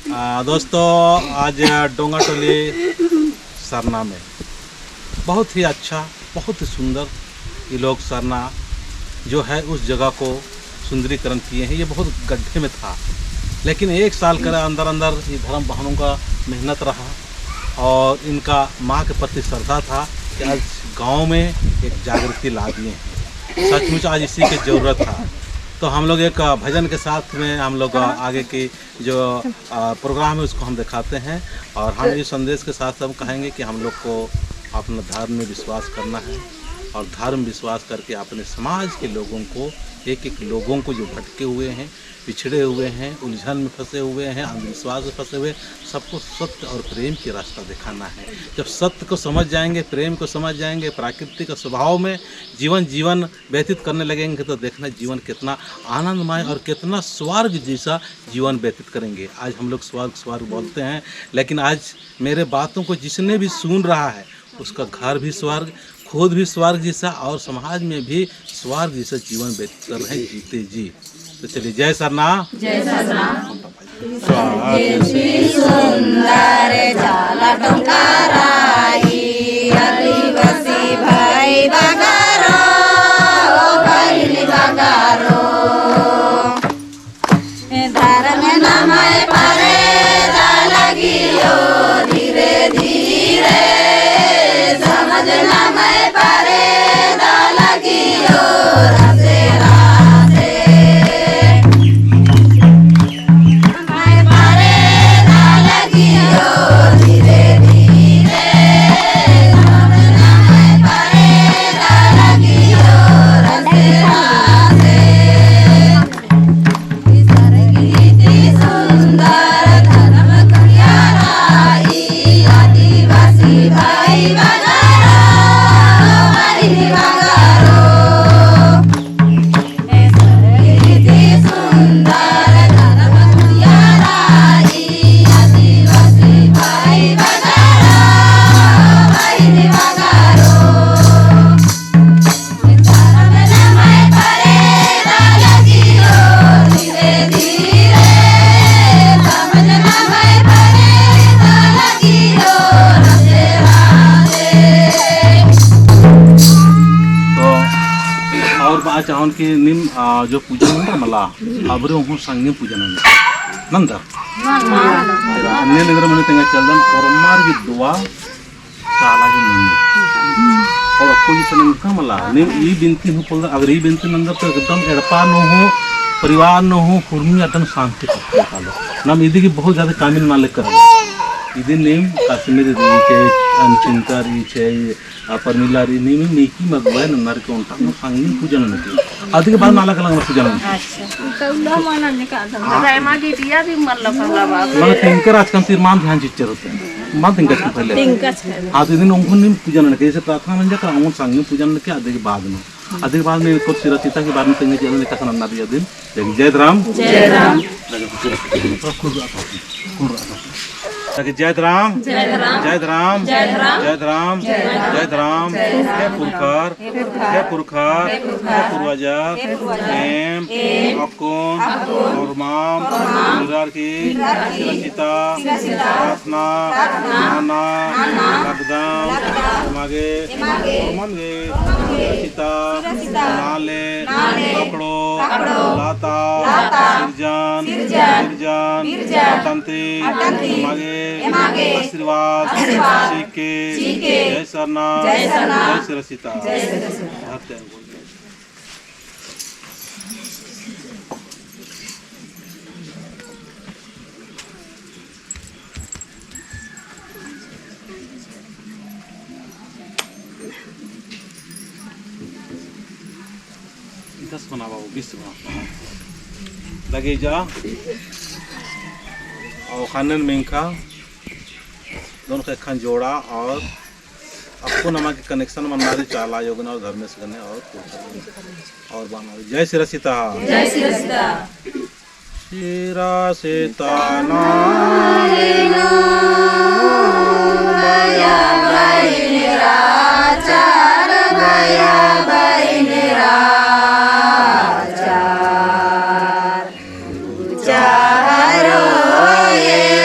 दोस्तों आज डोंगाटोली सरना में बहुत ही अच्छा, बहुत ही सुंदर ये लोग सरना जो है उस जगह को सुंदरीकरण किए हैं। ये बहुत गड्ढे में था, लेकिन एक साल कर अंदर अंदर ये धर्म बहनों का मेहनत रहा और इनका माँ के प्रति श्रद्धा था कि आज गांव में एक जागृति ला दिए हैं। सचमुच आज इसी की ज़रूरत था। तो हम लोग एक भजन के साथ में हम लोग आगे की जो प्रोग्राम है उसको हम दिखाते हैं और हम इस संदेश के साथ हम कहेंगे कि हम लोग को अपना धर्म में विश्वास करना है और धर्म विश्वास करके अपने समाज के लोगों को, एक एक लोगों को जो भटके हुए हैं, पिछड़े हुए हैं, उलझन में फंसे हुए हैं, अंधविश्वास में फंसे हुए, सबको सत्य और प्रेम की रास्ता दिखाना है। जब सत्य को समझ जाएंगे, प्रेम को समझ जाएंगे, प्राकृतिक स्वभाव में जीवन व्यतीत करने लगेंगे तो देखना जीवन कितना आनंदमय और कितना स्वर्ग जैसा जीवन व्यतीत करेंगे। आज हम लोग स्वर्ग बोलते हैं, लेकिन आज मेरे बातों को जिसने भी सुन रहा है उसका घर भी स्वर्ग, खुद भी स्वर्ग जैसा और समाज में भी स्वर्ग जैसा जीवन व्यतीत कर रहे हैं, जीते जी। तो चलिए जय सरना, जय सरना। सुंदर जाला टंकाराई आदिवासी भाई बगारो बहिनी बगारो धर्म नामय परे लागियो धीरे धीरे समझ नामय परे लागियो राधे राधे नामय परे लागियो धीरे धीरे समझ नामय परे लागियो राधे राधे सरगीति सुंदर धर्म कल्याणाई आदिवासी भाई बगारो बहिनी बगारो सरगीति सुंदर धर्म कल्याणाई आदिवासी भाई बगारो बहिनी बगारो धर्म नामय परे लागियो धीरे धीरे समझ नामय परे लागियो राधे राधे। तो और आज उनकी निम जो पूजन है मला अबरे हूँ संगीन पूजन है नंतर अन्य नगर में तेंगा चलदन और मार की दुआ चाला जो नहीं और आपको ये चलन का मला निम ये बिनती हूँ पल अगर ये बिनती नंतर तो एकदम एड़पा न हो, परिवार न हो, कुर्मी अतन शांति पालो नम इदी की बहुत ज़्यादा कामिल मालिक कर इदी नेम काश्मीर रीचे अनचिंता रीचे परमिला री नेम नीकी मगवाय नन्नार के उनटा नो संगीन पूजन नती आदि के बाद नाला कलंग पूजन अच्छा तो मन ने का था मागी दिया भी मन लफला बात मन तिंकर आजकल तीर मान ध्यान चिच्चर होते हैं मान तिंकर के पहले तिंकर आज दिन उनको निम पूजन ने जैसे प्रार्थना मंजा का उन संगीन पूजन के आदि के बाद में आदि के बाद में को सिरचिता के बाद में तिंगे जल ने का नन्ना दिया दिन जय राम जय राम जय राम जय राम जय राम जय राम जय राम हे पुरखर हे पुरखर हे पूर्वजा एम अकुन और माम गुजार की सिरचिता प्रार्थना नाना लगदाम मागे मनगे सिरचिता नाले पकड़ो लाता सिरजान अटंती मागे आशीर्वाद सीखे जय सरना जय सिरसिता। दस बना बाबू 20 बना लगे जा और खानन मेंखा दोनों का खान जोड़ा और आपको नमा के कनेक्शन बनना दे चाला योगना और धर्मेश करने और बना जय श्री सीता जय श्री सीता शिरा सीता ना भया बहिनी राचार भया बहिनी राचार चारो ये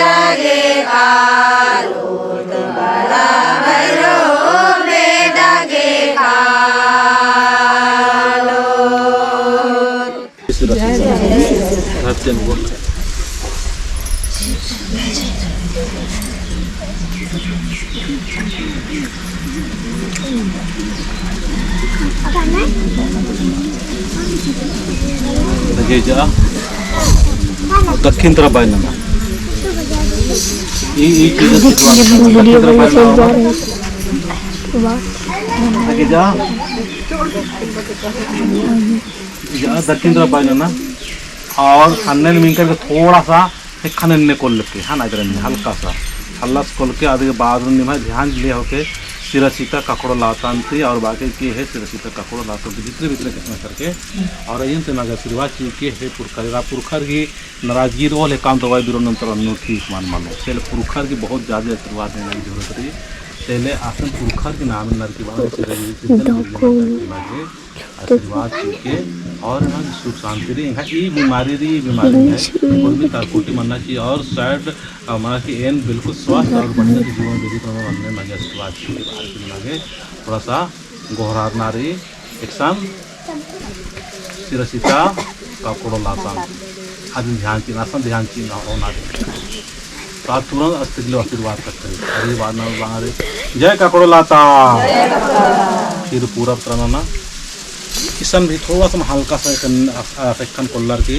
चल वो लगे जा दक्षिण तरफ बाय ना ये चीज़ दक्षिण तरफ बाय ना लगे जा दक्षिण तरफ बाय ना और अन्य में मिलकर थोड़ा सा एक खाने ने खोल लेके हाँ ना इधर में हल्का सा हल्ला खोल के आधे बाद में ध्यान ले होके सिरसीता काकड़ो लातांती और बाकी की है सिरसीता काकड़ो लातो के जितने भीतर किस्म करके और इन से नागर आशीर्वाद के है पुरखर की नाराजगी रोल है काम दवाई बिरो नंतर अनूठी मान मानो चले पुरखर की बहुत ज़्यादा आशीर्वाद देने की जरूरत रही चले आसन पुरखर के नाम नर की बात आशीर्वाद के और यहाँ सुख शांति रही यहाँ ये बीमारी है और भी तारकोटी मनना चाहिए और शायद हमारा की एन बिल्कुल स्वास्थ्य और बढ़िया की जीवन विधि तो बनने लगे आशीर्वाद के बाहर के लगे थोड़ा सा गोहरार नारी एक साम सिरसीता काकड़ो लाता आदमी ध्यान की नासन ध्यान की ना होना तो आप तुरंत अस्तित्व आशीर्वाद करते हैं अरे बार ना बाहर जय काकड़ो लाता फिर पूरा तरह ना किसान भी थोड़ा सा हल्का सा कन कोल्लर के